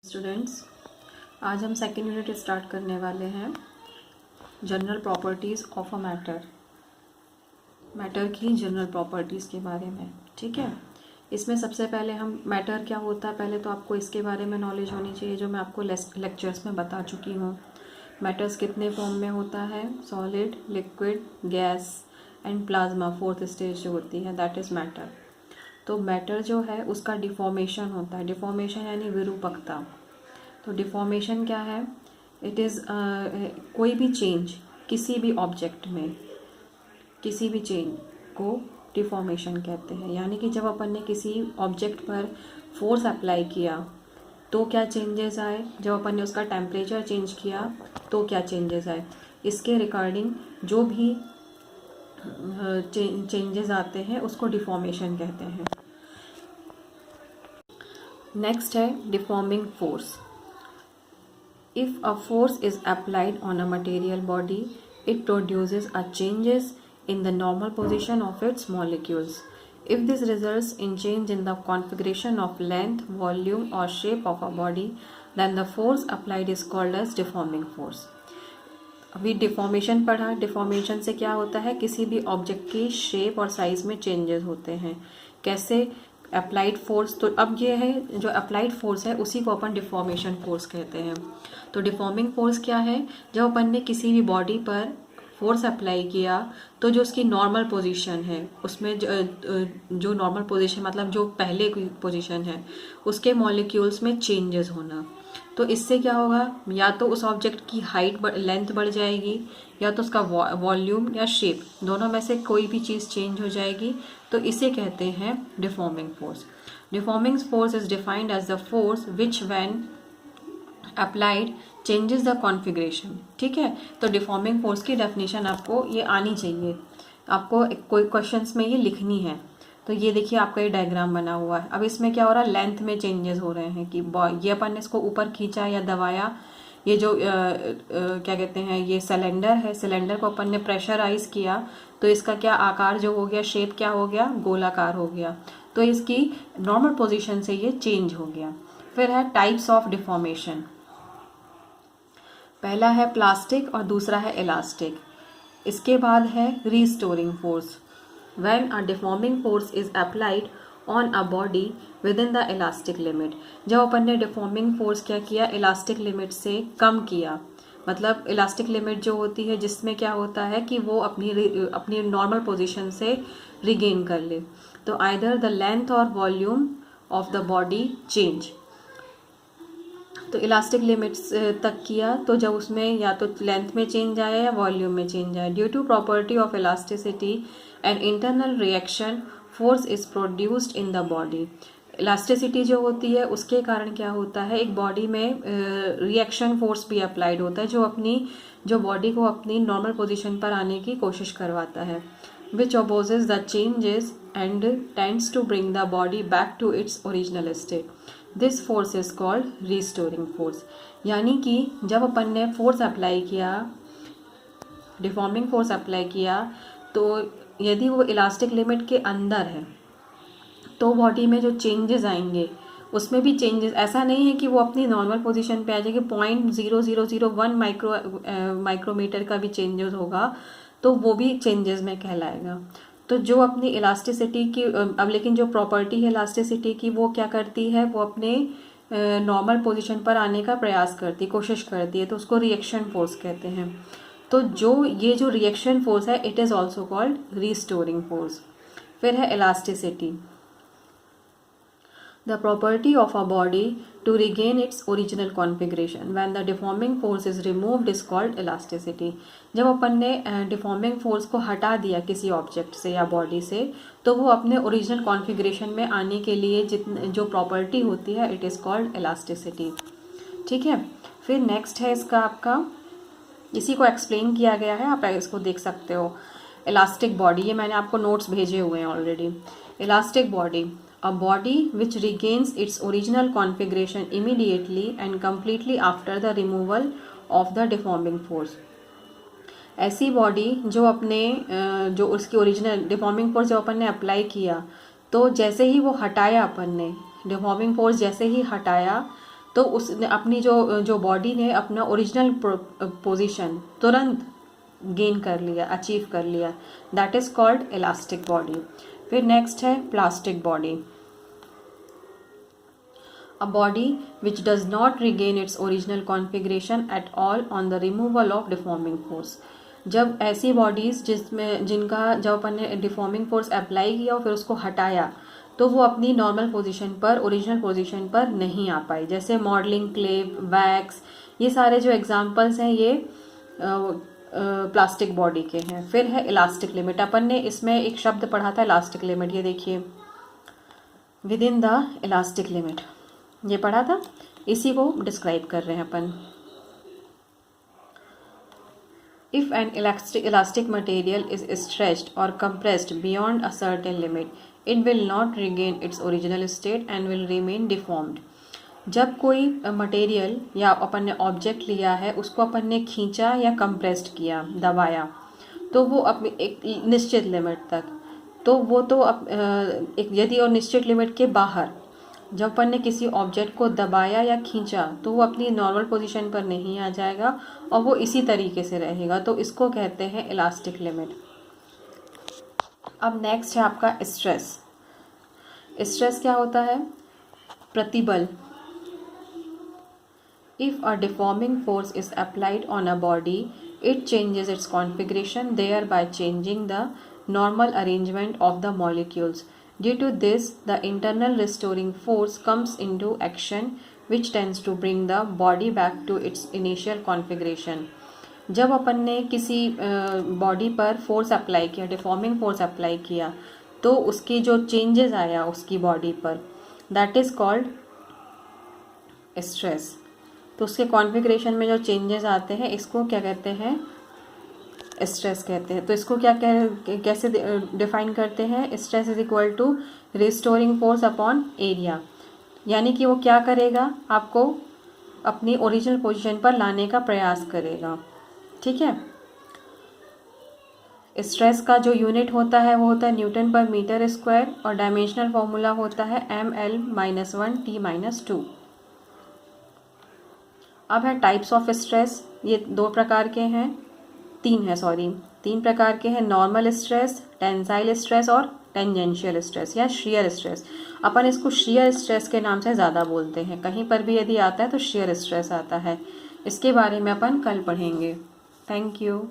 Students, आज हम second unit start करने वाले हैं general properties of a matter की जनरल प्रॉपर्टीज़ के बारे में। ठीक है, इसमें सबसे पहले हम मैटर क्या होता है पहले तो आपको इसके बारे में नॉलेज होनी चाहिए, जो मैं आपको लेक्चर्स में बता चुकी हूँ। मैटर्स कितने फॉर्म में होता है? Solid, liquid, gas and plasma. Fourth stage जो होती है दैट इज़ मैटर। तो मैटर जो है उसका डिफॉर्मेशन होता है। डिफॉर्मेशन यानी विरूपकता। तो डिफॉर्मेशन क्या है? इट इज़ कोई भी चेंज किसी भी ऑब्जेक्ट में, किसी भी चेंज को डिफॉर्मेशन कहते हैं। यानी कि जब अपन ने किसी ऑब्जेक्ट पर फोर्स अप्लाई किया तो क्या चेंजेस आए, जब अपन ने उसका टेम्परेचर चेंज किया तो क्या चेंजेस आए, इसके रिगार्डिंग जो भी चेंजेस आते हैं उसको डिफॉर्मेशन कहते हैं। नेक्स्ट है deforming force. If a force is applied on a material body, it produces a changes in the normal position of its molecules. If this results in change in the configuration of length, volume or shape of a body, then the force applied is called as deforming force. अभी deformation पढ़ा। Deformation से क्या होता है? किसी भी object की shape और साइज में चेंजेस होते हैं। कैसे? Applied force. तो अब ये है जो अप्लाइड फोर्स है उसी को अपन डिफॉर्मेशन फोर्स कहते हैं। तो डिफॉर्मिंग फोर्स क्या है? जब अपन ने किसी भी बॉडी पर फोर्स अप्लाई किया तो जो उसकी नॉर्मल पोजीशन है उसमें जो नॉर्मल पोजीशन मतलब जो पहले की पोजीशन है उसके मॉलिक्यूल्स में चेंजेस होना। तो इससे क्या होगा? या तो उस ऑब्जेक्ट की हाइट लेंथ बढ़ जाएगी, या तो उसका वॉल्यूम या शेप, दोनों में से कोई भी चीज़ चेंज हो जाएगी। तो इसे कहते हैं deforming force. Deforming force is defined as the force which when applied changes the configuration. ठीक है, तो डिफॉर्मिंग फोर्स की डेफिनेशन आपको ये आनी चाहिए। आपको कोई क्वेश्चंस में ये लिखनी है। तो ये देखिए आपका ये डायग्राम बना हुआ है। अब इसमें क्या हो रहा है? लेंथ में चेंजेस हो रहे हैं कि ये अपन ने इसको ऊपर खींचा या दबाया। ये जो क्या कहते हैं, ये सिलेंडर है, सिलेंडर को अपन ने प्रेशराइज किया तो इसका क्या आकार जो हो गया, शेप क्या हो गया? गोलाकार हो गया। तो इसकी नॉर्मल पोजीशन से ये चेंज हो गया। फिर है टाइप्स ऑफ डिफॉर्मेशन। पहला है प्लास्टिक और दूसरा है इलास्टिक। इसके बाद है restoring force. When a deforming force is applied on a body within the elastic limit, जब अपन ने डिफॉर्मिंग फोर्स क्या किया? इलास्टिक लिमिट से कम किया। मतलब इलास्टिक लिमिट जो होती है जिसमें क्या होता है कि वो अपनी नॉर्मल पोजीशन से रिगेन कर ले। तो आइदर द लेंथ और volume of the body change. तो इलास्टिक लिमिट्स तक किया तो जब उसमें या तो लेंथ में चेंज आया या वॉल्यूम में चेंज आया। Due to property of elasticity and internal reaction force is produced in the body. Elasticity जो होती है उसके कारण क्या होता है? एक बॉडी में रिएक्शन फोर्स भी अप्लाइड होता है जो बॉडी को अपनी नॉर्मल पोजीशन पर आने की कोशिश करवाता है। Which opposes the changes and tends to bring the body back to its original state. This force is called restoring force. यानी कि जब अपन ने फोर्स अप्लाई किया, डिफॉर्मिंग फोर्स अप्लाई किया, तो यदि वो इलास्टिक लिमिट के अंदर है तो बॉडी में जो चेंजेस आएंगे उसमें भी चेंजेस, ऐसा नहीं है कि वो अपनी नॉर्मल पोजीशन पे आ जाएगी। 0.0001 माइक्रोमीटर का भी चेंजेस होगा तो वो भी चेंजेस में कहलाएगा। तो जो अपनी इलास्टिसिटी की अब लेकिन जो प्रॉपर्टी है इलास्टिसिटी की वो क्या करती है? वो अपने नॉर्मल पोजीशन पर आने का प्रयास करती, कोशिश करती है। तो उसको रिएक्शन फोर्स कहते हैं। तो ये जो रिएक्शन फोर्स है it is also called restoring force. फिर है elasticity. The property of a body to regain its original configuration when the deforming force is removed is called elasticity. जब अपन ने डिफॉर्मिंग फोर्स को हटा दिया किसी ऑब्जेक्ट से या बॉडी से तो वो अपने ओरिजिनल कॉन्फ़िगरेशन में आने के लिए जो प्रॉपर्टी होती है इट इज़ कॉल्ड इलास्टिसिटी। ठीक है, फिर नेक्स्ट है इसका आपका, इसी को एक्सप्लेन किया गया है, आप इसको देख सकते हो। इलास्टिक बॉडी, ये मैंने आपको नोट्स भेजे हुए हैं already. Elastic body, a body which regains its original configuration immediately and completely after the removal of the deforming force। ऐसी बॉडी जो अपने जो उसकी ओरिजिनल डिफॉर्मिंग फोर्स जो अपन ने अप्लाई किया तो जैसे ही वो हटाया अपन ने डिफॉर्मिंग फोर्स जैसे ही हटाया तो उसने अपनी जो बॉडी ने अपना ओरिजिनल पोजीशन तुरंत गेन कर लिया, अचीव कर लिया, that is called elastic body. फिर नेक्स्ट है plastic body. A body which does not regain its original configuration at all on the removal of deforming force। जब ऐसी बॉडीज़ जिनका जब अपन ने डिफॉर्मिंग फोर्स अप्लाई किया और फिर उसको हटाया तो वो अपनी नॉर्मल पोजीशन पर, ओरिजिनल पोजीशन पर नहीं आ पाई, जैसे मॉडलिंग क्ले, वैक्स, ये सारे जो एग्जांपल्स हैं ये प्लास्टिक बॉडी के हैं। फिर है इलास्टिक लिमिट। अपन ने इसमें एक शब्द पढ़ा था इलास्टिक लिमिट, ये देखिए, with in the elastic limit, ये पढ़ा था, इसी को डिस्क्राइब कर रहे हैं अपन। If an elastic material is stretched or compressed beyond a certain limit, it will not regain its original state and will remain deformed। जब कोई मटेरियल या अपन ने ऑब्जेक्ट लिया है, उसको अपन ने खींचा या कंप्रेस्ड किया, दबाया, तो वो अपनी एक निश्चित लिमिट तक, तो वो तो एक यदि और निश्चित लिमिट के बाहर जब अपन ने किसी ऑब्जेक्ट को दबाया या खींचा तो वो अपनी नॉर्मल पोजीशन पर नहीं आ जाएगा और वो इसी तरीके से रहेगा, तो इसको कहते हैं इलास्टिक लिमिट। अब नेक्स्ट है आपका स्ट्रेस। स्ट्रेस क्या होता है? प्रतिबल। If a deforming force is applied on a body, it changes its configuration thereby changing the normal arrangement of the molecules. Due to this, the internal restoring force comes into action, which tends to bring the body back to its initial configuration. जब अपन ने किसी body पर force apply किया, deforming force apply किया, तो उसकी जो चेंजेस आया उसकी बॉडी पर, दैट इज कॉल्ड स्ट्रेस। तो उसके कॉन्फिगरेशन में जो चेंजेस आते हैं, इसको क्या कहते हैं? स्ट्रेस कहते हैं। तो इसको कैसे डिफाइन करते हैं? Stress is equal to restoring force upon area, यानी कि वो क्या करेगा? आपको अपनी ओरिजिनल पोजीशन पर लाने का प्रयास करेगा। ठीक है। स्ट्रेस का जो यूनिट होता है वो होता है न्यूटन पर मीटर स्क्वायर और डायमेंशनल फॉर्मूला होता है ml-1t-2। अब है टाइप्स ऑफ स्ट्रेस। ये तीन प्रकार के हैं। नॉर्मल स्ट्रेस, टेंसाइल स्ट्रेस और टेंजेंशियल स्ट्रेस या शियर स्ट्रेस। अपन इसको शियर स्ट्रेस के नाम से ज़्यादा बोलते हैं, कहीं पर भी यदि आता है तो शियर स्ट्रेस आता है। इसके बारे में अपन कल पढ़ेंगे। Thank you.